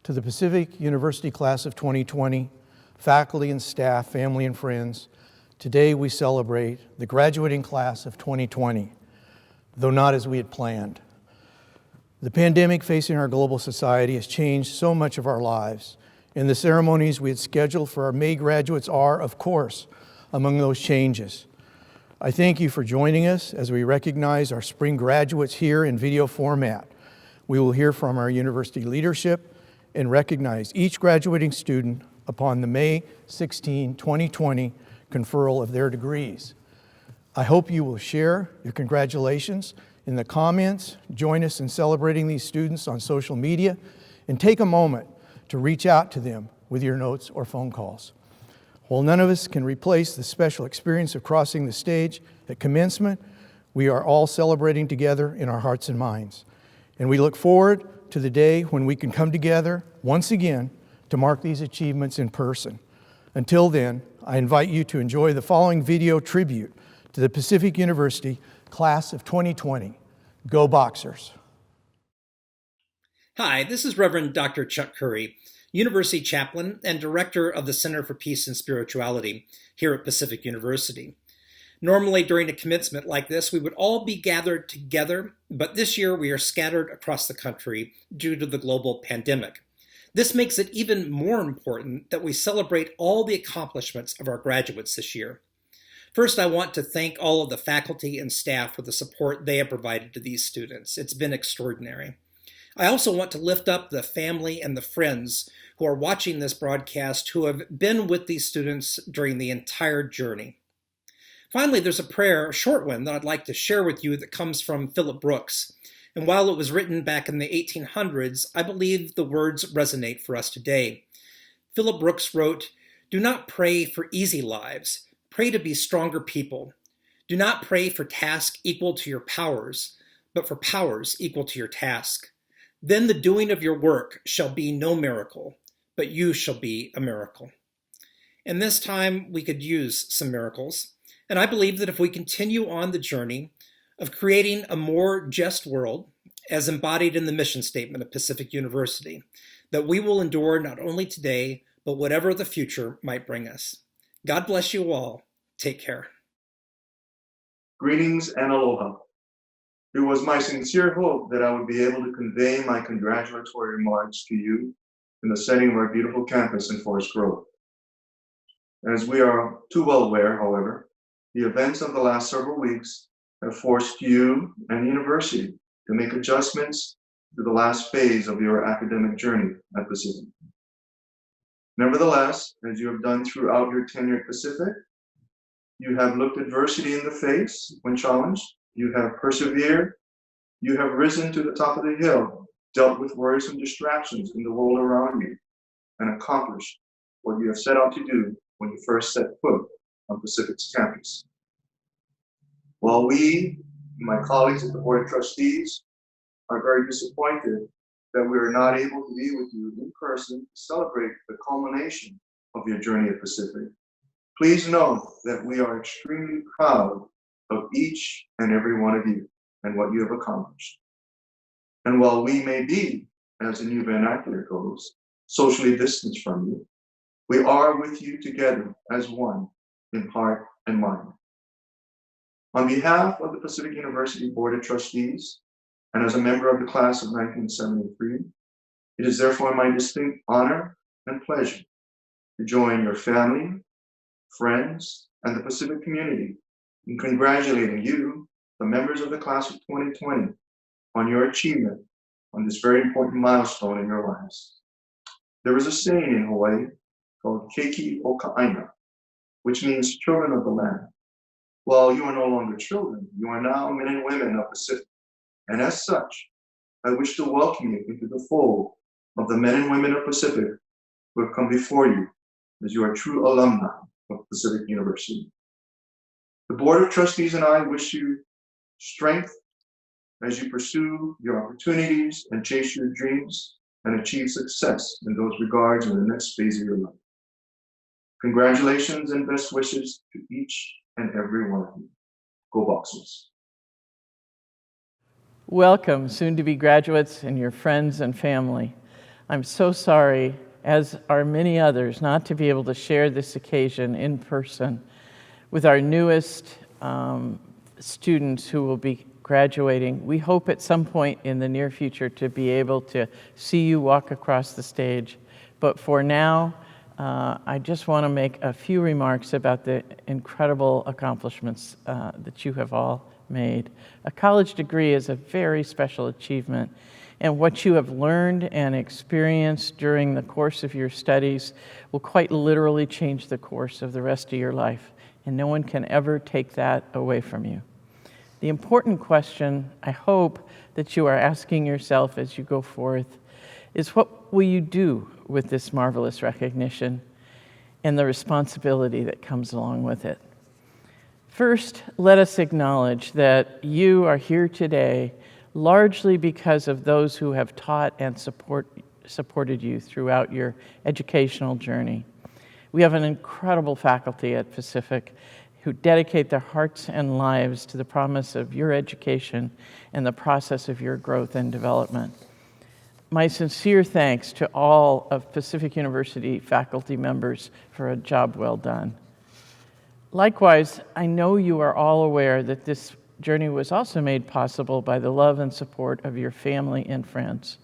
To the Pacific University class of 2020, faculty and staff, family and friends, today we celebrate the graduating class of 2020, though not as we had planned. The pandemic facing our global society has changed so much of our lives, and the ceremonies we had scheduled for our May graduates are, of course, among those changes. I thank you for joining us as we recognize our spring graduates here in video format. We will hear from our university leadership and recognize each graduating student upon the May 16, 2020 conferral of their degrees. I hope you will share your congratulations in the comments, join us in celebrating these students on social media, and take a moment to reach out to them with your notes or phone calls. While none of us can replace the special experience of crossing the stage at commencement, we are all celebrating together in our hearts and minds. And we look forward to the day when we can come together once again to mark these achievements in person. Until then, I invite you to enjoy the following video tribute to the Pacific University class of 2020. Go Boxers! Hi, this is Reverend Dr. Chuck Currie, University Chaplain and Director of the Center for Peace and Spirituality here at Pacific University. Normally during a commencement like this, we would all be gathered together, but this year we are scattered across the country due to the global pandemic. This makes it even more important that we celebrate all the accomplishments of our graduates this year. First, I want to thank all of the faculty and staff for the support they have provided to these students. It's been extraordinary. I also want to lift up the family and the friends who are watching this broadcast who have been with these students during the entire journey. Finally, there's a prayer, a short one, that I'd like to share with you that comes from Philip Brooks. And while it was written back in the 1800s, I believe the words resonate for us today. Philip Brooks wrote, "Do not pray for easy lives. Pray to be stronger people. Do not pray for tasks equal to your powers, but for powers equal to your task. Then the doing of your work shall be no miracle, but you shall be a miracle." And this time we could use some miracles. And I believe that if we continue on the journey of creating a more just world, as embodied in the mission statement of Pacific University, that we will endure not only today, but whatever the future might bring us. God bless you all. Take care. Greetings and aloha. It was my sincere hope that I would be able to convey my congratulatory remarks to you in the setting of our beautiful campus in Forest Grove. As we are too well aware, however, the events of the last several weeks have forced you and the university to make adjustments to the last phase of your academic journey at Pacific. Nevertheless, as you have done throughout your tenure at Pacific, you have looked adversity in the face when challenged, you have persevered, you have risen to the top of the hill, dealt with worrisome distractions in the world around you, and accomplished what you have set out to do when you first set foot on Pacific's campus. While we, my colleagues at the Board of Trustees, are very disappointed that we are not able to be with you in person to celebrate the culmination of your journey at Pacific, please know that we are extremely proud of each and every one of you and what you have accomplished. And while we may be, as the new vernacular goes, socially distanced from you, we are with you together as one in heart and mind. On behalf of the Pacific University Board of Trustees, and as a member of the class of 1973, it is therefore my distinct honor and pleasure to join your family, friends, and the Pacific community in congratulating you, the members of the class of 2020, on your achievement on this very important milestone in your lives. There is a saying in Hawaii called Keiki o Ka'aina, which means children of the land. Well, you are no longer children, you are now men and women of Pacific. And as such, I wish to welcome you into the fold of the men and women of Pacific who have come before you as you are true alumni of Pacific University. The Board of Trustees and I wish you strength as you pursue your opportunities and chase your dreams and achieve success in those regards in the next phase of your life. Congratulations and best wishes to each and every one of you. Go Boxers. Welcome, soon-to-be graduates and your friends and family. I'm so sorry, as are many others, not to be able to share this occasion in person with our newest students who will be graduating. We hope at some point in the near future to be able to see you walk across the stage. But for now, I just want to make a few remarks about the incredible accomplishments that you have all made. A college degree is a very special achievement, and what you have learned and experienced during the course of your studies will quite literally change the course of the rest of your life, and no one can ever take that away from you. The important question, I hope, that you are asking yourself as you go forth is, what will you do with this marvelous recognition and the responsibility that comes along with it? First, let us acknowledge that you are here today largely because of those who have taught and supported you throughout your educational journey. We have an incredible faculty at Pacific who dedicate their hearts and lives to the promise of your education and the process of your growth and development. My sincere thanks to all of Pacific University faculty members for a job well done. Likewise, I know you are all aware that this journey was also made possible by the love and support of your family and friends.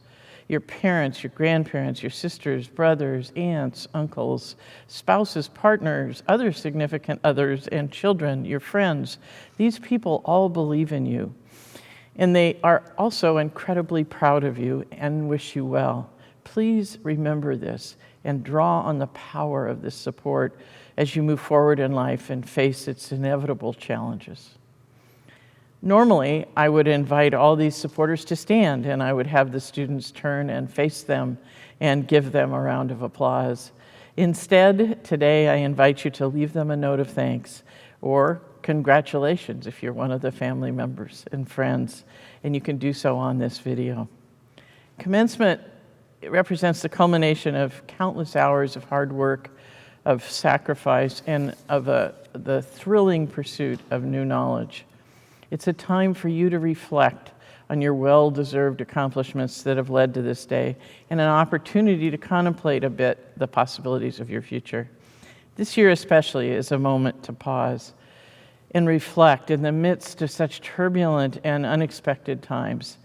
Your parents, your grandparents, your sisters, brothers, aunts, uncles, spouses, partners, other significant others, and children, your friends. These people all believe in you, and they are also incredibly proud of you and wish you well. Please remember this and draw on the power of this support as you move forward in life and face its inevitable challenges. Normally, I would invite all these supporters to stand, and I would have the students turn and face them and give them a round of applause. Instead, today I invite you to leave them a note of thanks or congratulations if you're one of the family members and friends, and you can do so on this video. Commencement represents the culmination of countless hours of hard work, of sacrifice, and of the thrilling pursuit of new knowledge. It's a time for you to reflect on your well-deserved accomplishments that have led to this day, and an opportunity to contemplate a bit the possibilities of your future. This year especially is a moment to pause and reflect in the midst of such turbulent and unexpected times.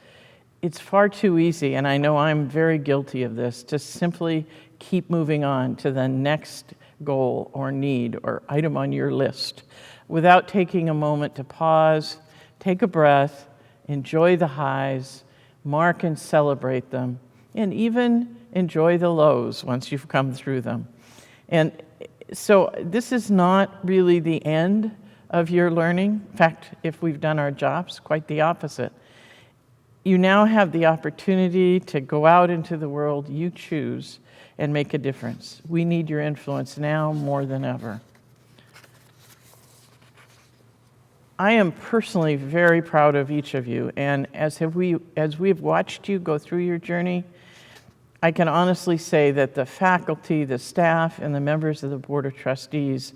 It's far too easy, and I know I'm very guilty of this, to simply keep moving on to the next goal or need or item on your list without taking a moment to pause, take a breath, enjoy the highs, mark and celebrate them, and even enjoy the lows once you've come through them. And so this is not really the end of your learning. In fact, if we've done our jobs, quite the opposite. You now have the opportunity to go out into the world you choose and make a difference. We need your influence now more than ever. I am personally very proud of each of you, and as we've watched you go through your journey, I can honestly say that the faculty, the staff, and the members of the Board of Trustees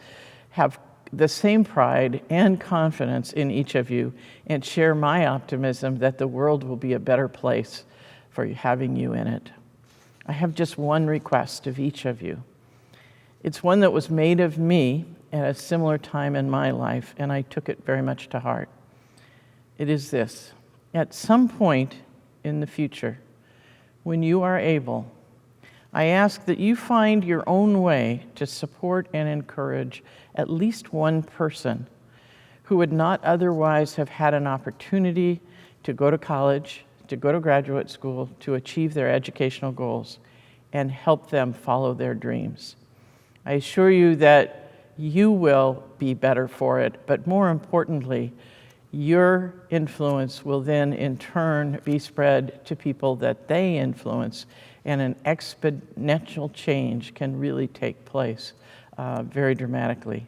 have the same pride and confidence in each of you and share my optimism that the world will be a better place for having you in it. I have just one request of each of you. It's one that was made of me at a similar time in my life, and I took it very much to heart. It is this: at some point in the future, when you are able, I ask that you find your own way to support and encourage at least one person who would not otherwise have had an opportunity to go to college, to go to graduate school, to achieve their educational goals, and help them follow their dreams. I assure you that you will be better for it, but more importantly, your influence will then in turn be spread to people that they influence, and an exponential change can really take place very dramatically.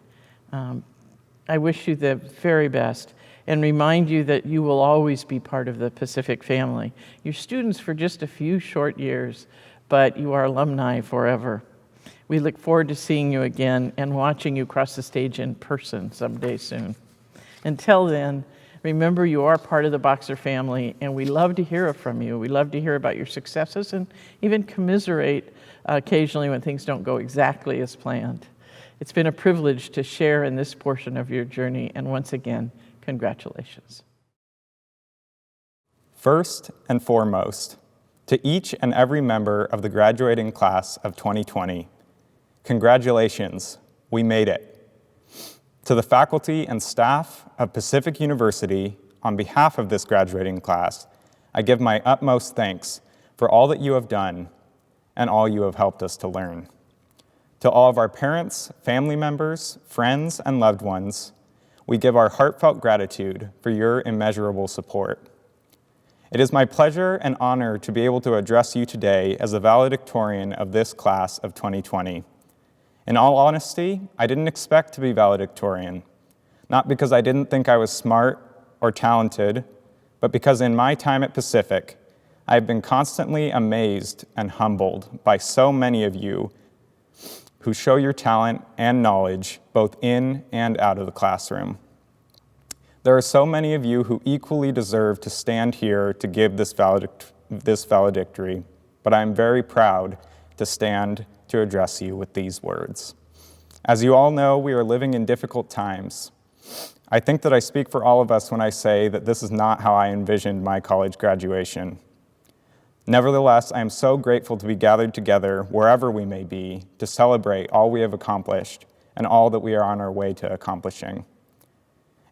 I wish you the very best and remind you that you will always be part of the Pacific family. You're students for just a few short years, but you are alumni forever. We look forward to seeing you again and watching you cross the stage in person someday soon. Until then, Remember, you are part of the Boxer family, and we love to hear from you. We love to hear about your successes and even commiserate occasionally when things don't go exactly as planned. It's been a privilege to share in this portion of your journey, and once again, congratulations. First and foremost, to each and every member of the graduating class of 2020, congratulations, we made it. To the faculty and staff of Pacific University, on behalf of this graduating class, I give my utmost thanks for all that you have done and all you have helped us to learn. To all of our parents, family members, friends, and loved ones, we give our heartfelt gratitude for your immeasurable support. It is my pleasure and honor to be able to address you today as the valedictorian of this class of 2020. In all honesty, I didn't expect to be valedictorian, not because I didn't think I was smart or talented, but because in my time at Pacific, I have been constantly amazed and humbled by so many of you who show your talent and knowledge both in and out of the classroom. There are so many of you who equally deserve to stand here to give this valedictory, but I am very proud to stand to address you with these words. As you all know, we are living in difficult times. I think that I speak for all of us when I say that this is not how I envisioned my college graduation. Nevertheless, I am so grateful to be gathered together, wherever we may be, to celebrate all we have accomplished and all that we are on our way to accomplishing.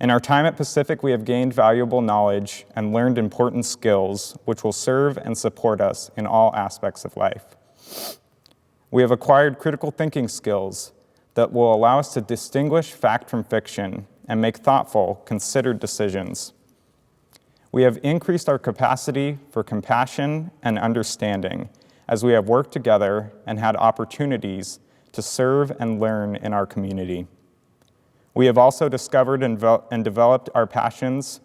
In our time at Pacific, we have gained valuable knowledge and learned important skills which will serve and support us in all aspects of life. We have acquired critical thinking skills that will allow us to distinguish fact from fiction and make thoughtful, considered decisions. We have increased our capacity for compassion and understanding as we have worked together and had opportunities to serve and learn in our community. We have also discovered and developed our passions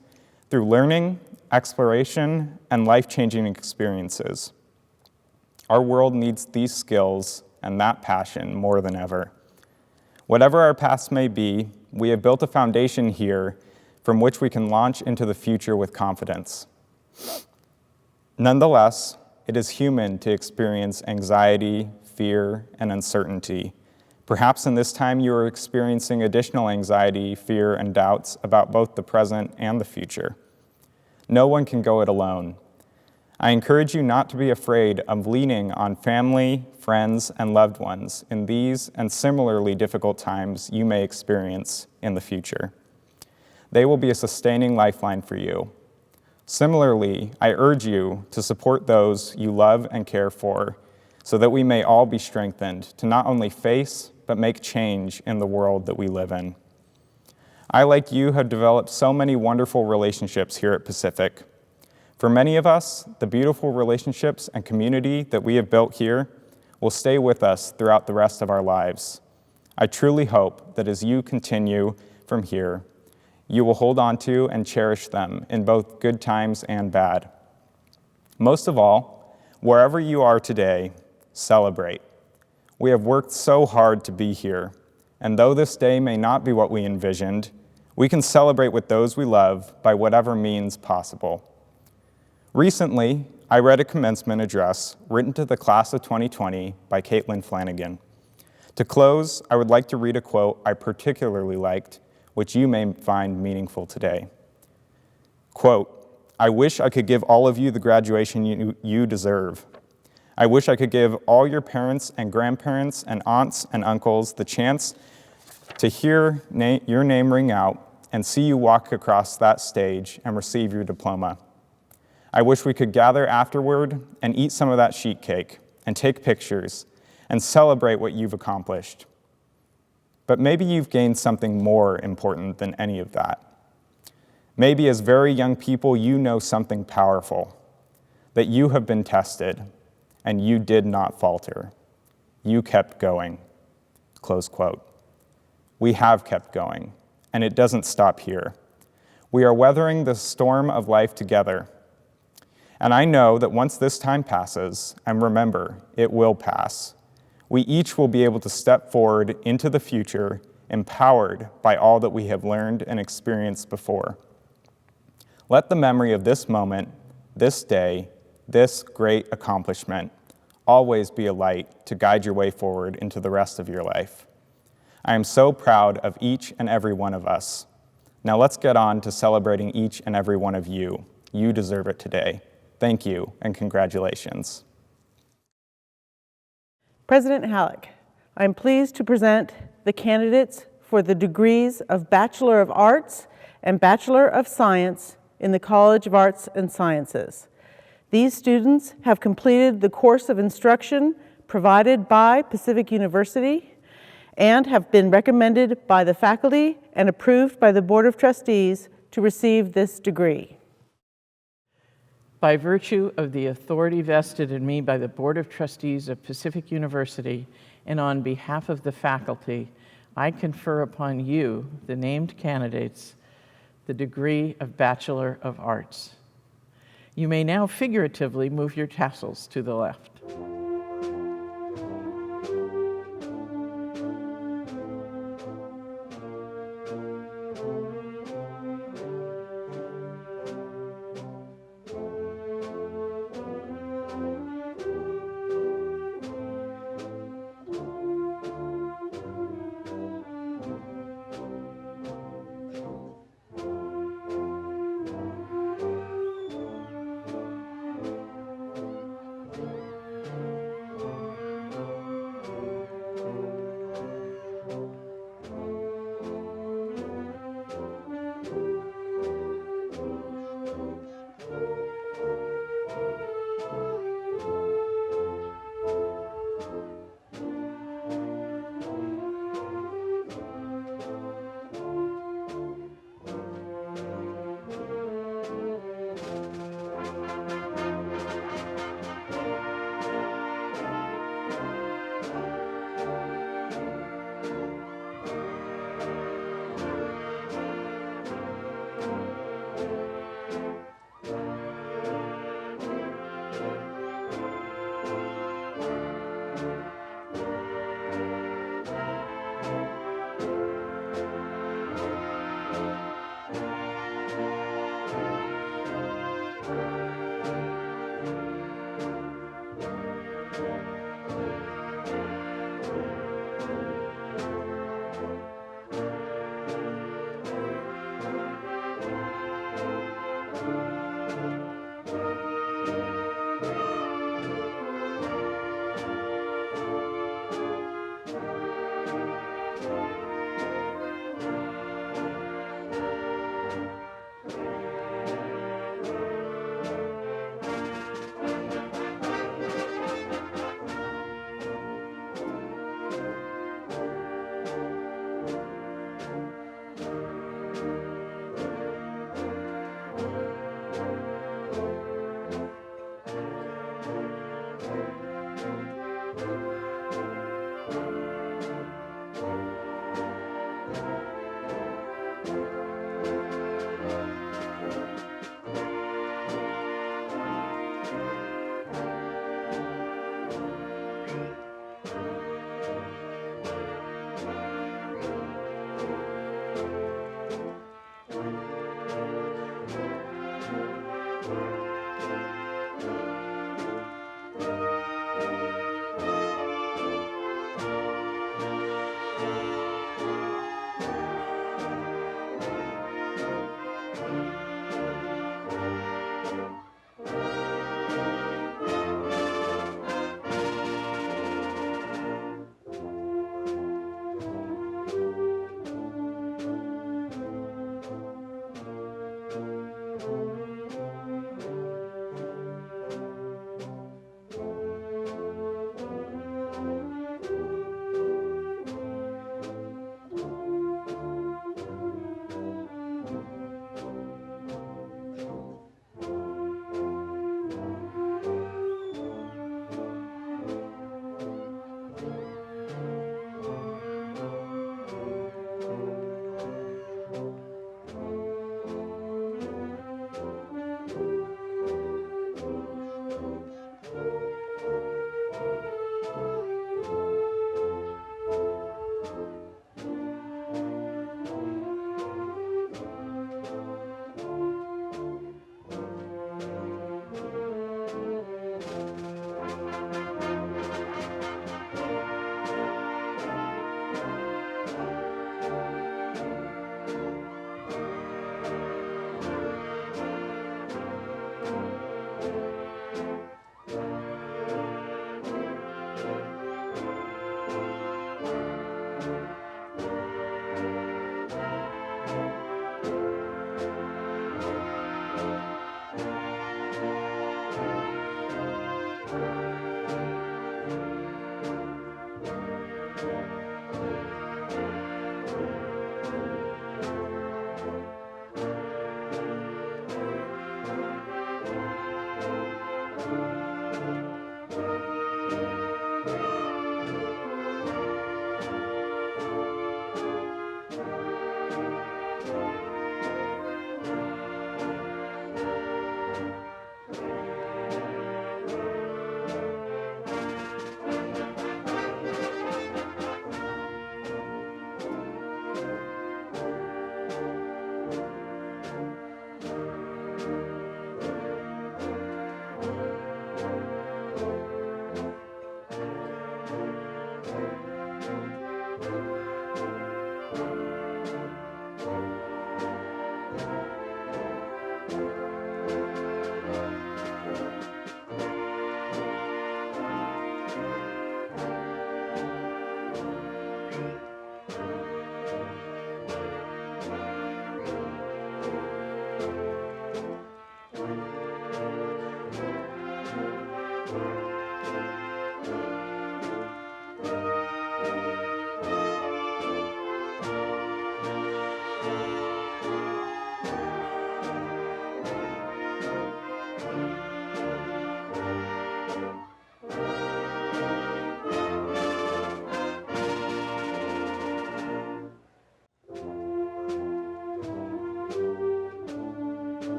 through learning, exploration, and life-changing experiences. Our world needs these skills and that passion more than ever. Whatever our paths may be, we have built a foundation here from which we can launch into the future with confidence. Nonetheless, it is human to experience anxiety, fear, and uncertainty. Perhaps in this time you are experiencing additional anxiety, fear, and doubts about both the present and the future. No one can go it alone. I encourage you not to be afraid of leaning on family, friends, and loved ones in these and similarly difficult times you may experience in the future. They will be a sustaining lifeline for you. Similarly, I urge you to support those you love and care for so that we may all be strengthened to not only face, but make change in the world that we live in. I, like you, have developed so many wonderful relationships here at Pacific. For many of us, the beautiful relationships and community that we have built here will stay with us throughout the rest of our lives. I truly hope that as you continue from here, you will hold on to and cherish them in both good times and bad. Most of all, wherever you are today, celebrate. We have worked so hard to be here, and though this day may not be what we envisioned, we can celebrate with those we love by whatever means possible. Recently, I read a commencement address written to the class of 2020 by Caitlin Flanagan. To close, I would like to read a quote I particularly liked, which you may find meaningful today. Quote, "I wish I could give all of you the graduation you deserve. I wish I could give all your parents and grandparents and aunts and uncles the chance to hear your name ring out and see you walk across that stage and receive your diploma. I wish we could gather afterward and eat some of that sheet cake and take pictures and celebrate what you've accomplished. But maybe you've gained something more important than any of that. Maybe as very young people, you know something powerful, that you have been tested and you did not falter. You kept going." Close quote. We have kept going, and it doesn't stop here. We are weathering the storm of life together. And I know that once this time passes, and remember, it will pass, we each will be able to step forward into the future empowered by all that we have learned and experienced before. Let the memory of this moment, this day, this great accomplishment always be a light to guide your way forward into the rest of your life. I am so proud of each and every one of us. Now let's get on to celebrating each and every one of you. You deserve it today. Thank you and congratulations. President Hallick, I'm pleased to present the candidates for the degrees of Bachelor of Arts and Bachelor of Science in the College of Arts and Sciences. These students have completed the course of instruction provided by Pacific University and have been recommended by the faculty and approved by the Board of Trustees to receive this degree. By virtue of the authority vested in me by the Board of Trustees of Pacific University and on behalf of the faculty, I confer upon you, the named candidates, the degree of Bachelor of Arts. You may now figuratively move your tassels to the left.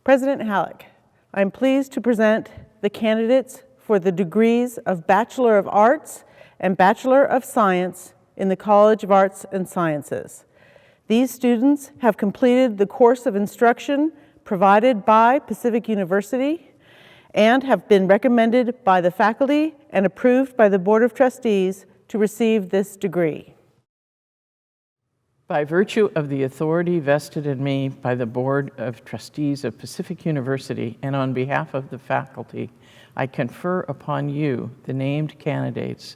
President Hallick, I'm pleased to present the candidates for the degrees of Bachelor of Arts and Bachelor of Science in the College of Arts and Sciences. These students have completed the course of instruction provided by Pacific University and have been recommended by the faculty and approved by the Board of Trustees to receive this degree. By virtue of the authority vested in me by the Board of Trustees of Pacific University and on behalf of the faculty, I confer upon you, the named candidates,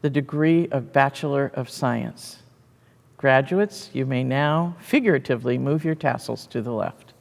the degree of Bachelor of Science. Graduates, you may now figuratively move your tassels to the left.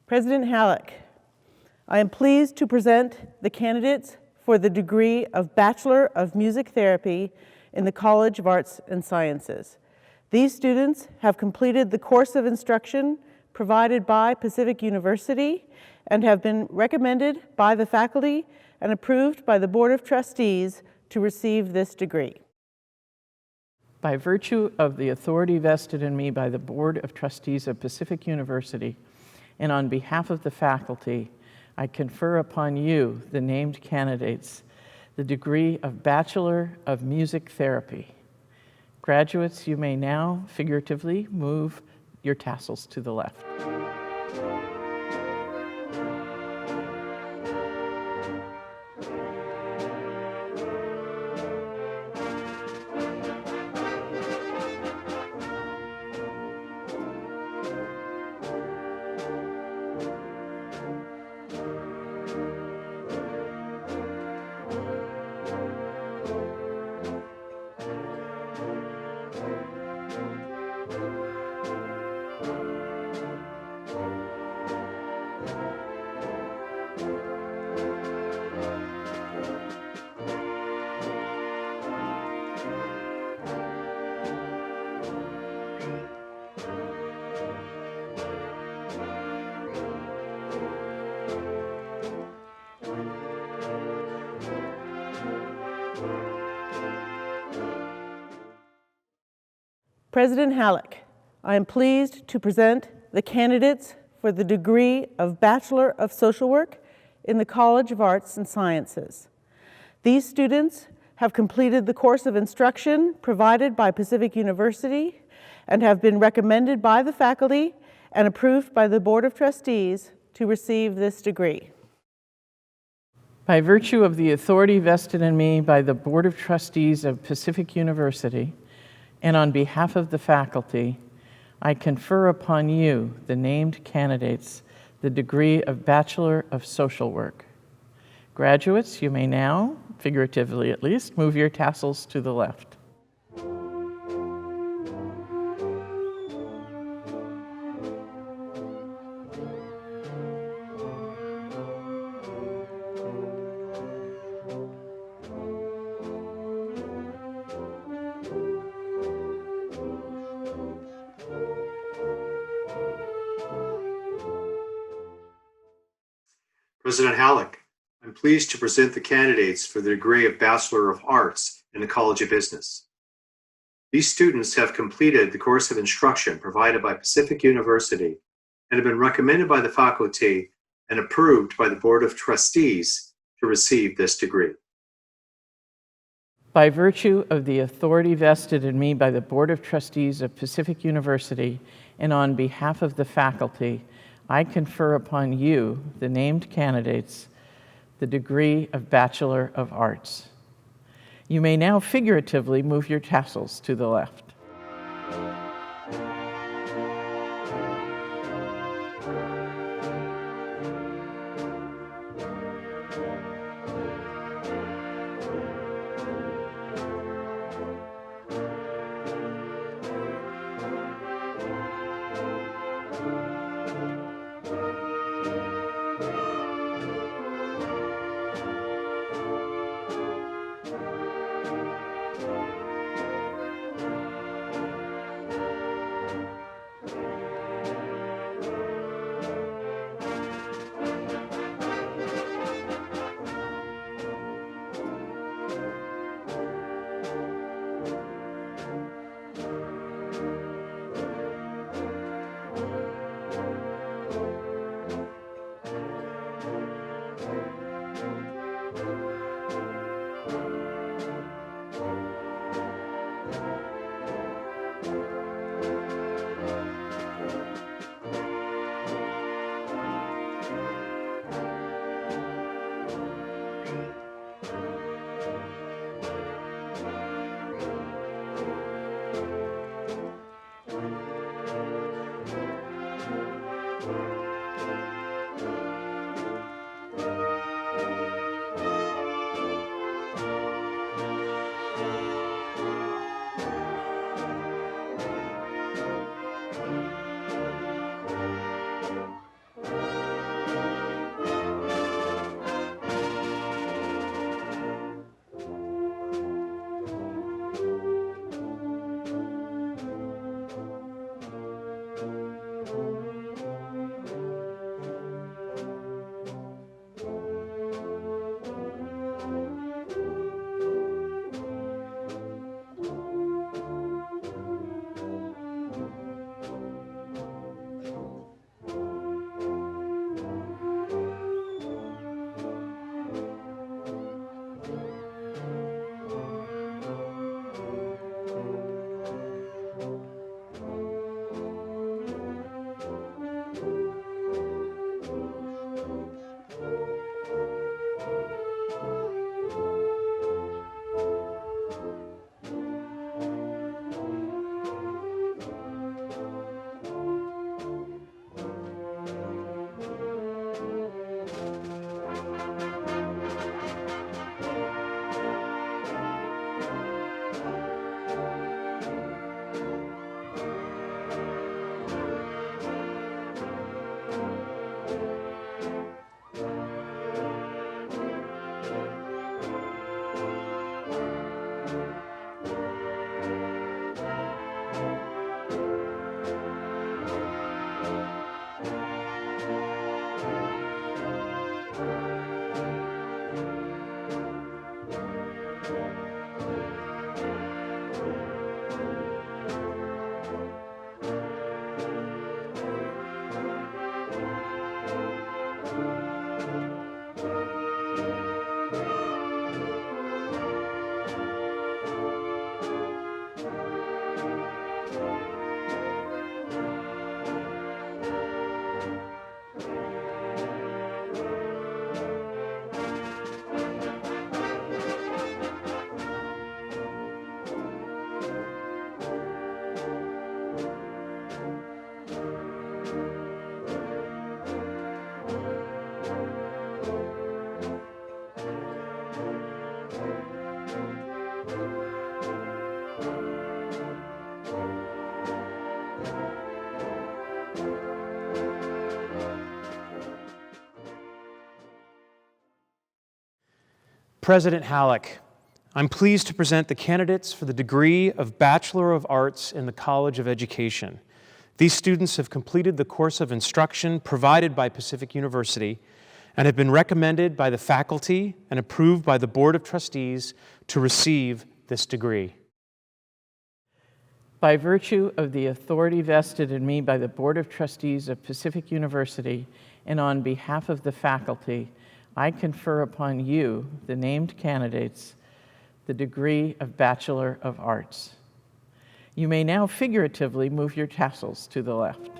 President Hallick, I am pleased to present the candidates for the degree of Bachelor of Music Therapy in the College of Arts and Sciences. These students have completed the course of instruction provided by Pacific University and have been recommended by the faculty and approved by the Board of Trustees to receive this degree. By virtue of the authority vested in me by the Board of Trustees of Pacific University, and on behalf of the faculty, I confer upon you, the named candidates, the degree of Bachelor of Music Therapy. Graduates, you may now figuratively move your tassels to the left. President Hallick, I am pleased to present the candidates for the degree of Bachelor of Social Work in the College of Arts and Sciences. These students have completed the course of instruction provided by Pacific University and have been recommended by the faculty and approved by the Board of Trustees to receive this degree. By virtue of the authority vested in me by the Board of Trustees of Pacific University, and on behalf of the faculty, I confer upon you, the named candidates, the degree of Bachelor of Social Work. Graduates, you may now, figuratively at least, move your tassels to the left. President Hallick, I'm pleased to present the candidates for the degree of Bachelor of Arts in the College of Business. These students have completed the course of instruction provided by Pacific University and have been recommended by the faculty and approved by the Board of Trustees to receive this degree. By virtue of the authority vested in me by the Board of Trustees of Pacific University and on behalf of the faculty, I confer upon you, the named candidates, the degree of Bachelor of Arts. You may now figuratively move your tassels to the left. President Hallick, I'm pleased to present the candidates for the degree of Bachelor of Arts in the College of Education. These students have completed the course of instruction provided by Pacific University and have been recommended by the faculty and approved by the Board of Trustees to receive this degree. By virtue of the authority vested in me by the Board of Trustees of Pacific University and on behalf of the faculty, I confer upon you, the named candidates, the degree of Bachelor of Arts. You may now figuratively move your tassels to the left.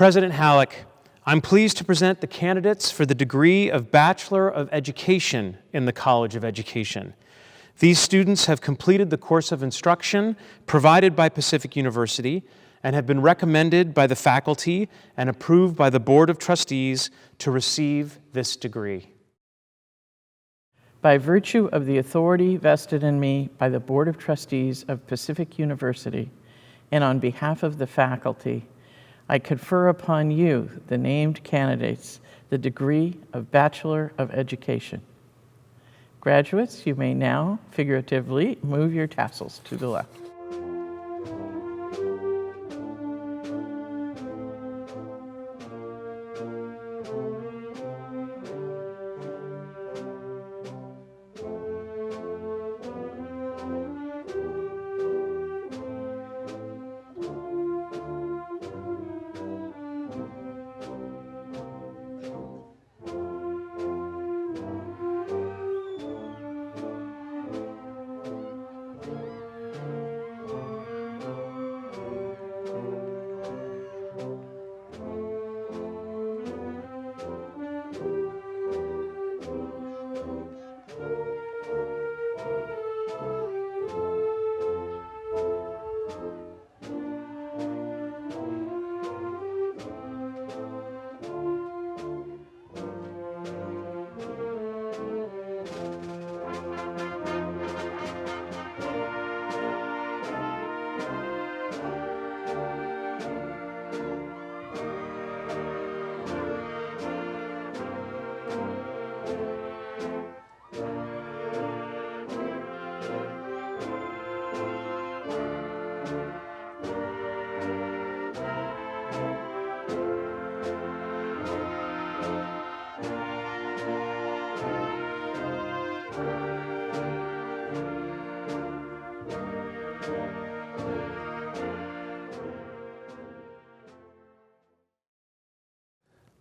President Hallick, I'm pleased to present the candidates for the degree of Bachelor of Education in the College of Education. These students have completed the course of instruction provided by Pacific University and have been recommended by the faculty and approved by the Board of Trustees to receive this degree. By virtue of the authority vested in me by the Board of Trustees of Pacific University and on behalf of the faculty, I confer upon you, the named candidates, the degree of Bachelor of Education. Graduates, you may now figuratively move your tassels to the left.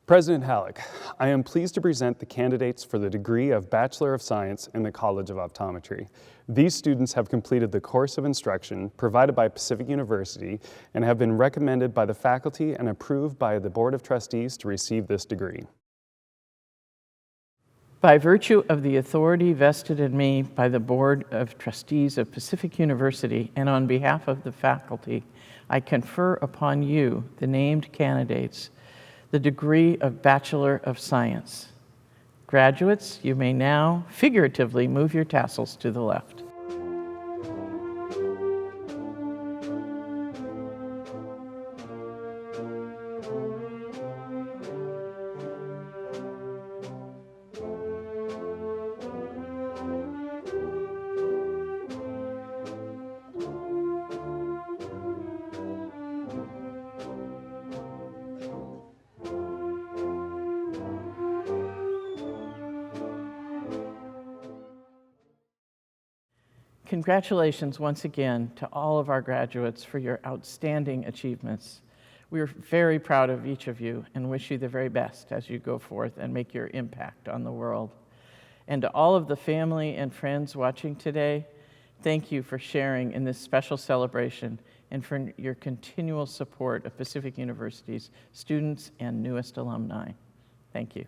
President Hallick, I am pleased to present the candidates for the degree of Bachelor of Science in the College of Optometry. These students have completed the course of instruction provided by Pacific University and have been recommended by the faculty and approved by the Board of Trustees to receive this degree. By virtue of the authority vested in me by the Board of Trustees of Pacific University and on behalf of the faculty, I confer upon you, the named candidates, the degree of Bachelor of Science. Graduates, you may now figuratively move your tassels to the left. Congratulations once again to all of our graduates for your outstanding achievements. We are very proud of each of you and wish you the very best as you go forth and make your impact on the world. And to all of the family and friends watching today, thank you for sharing in this special celebration and for your continual support of Pacific University's students and newest alumni. Thank you.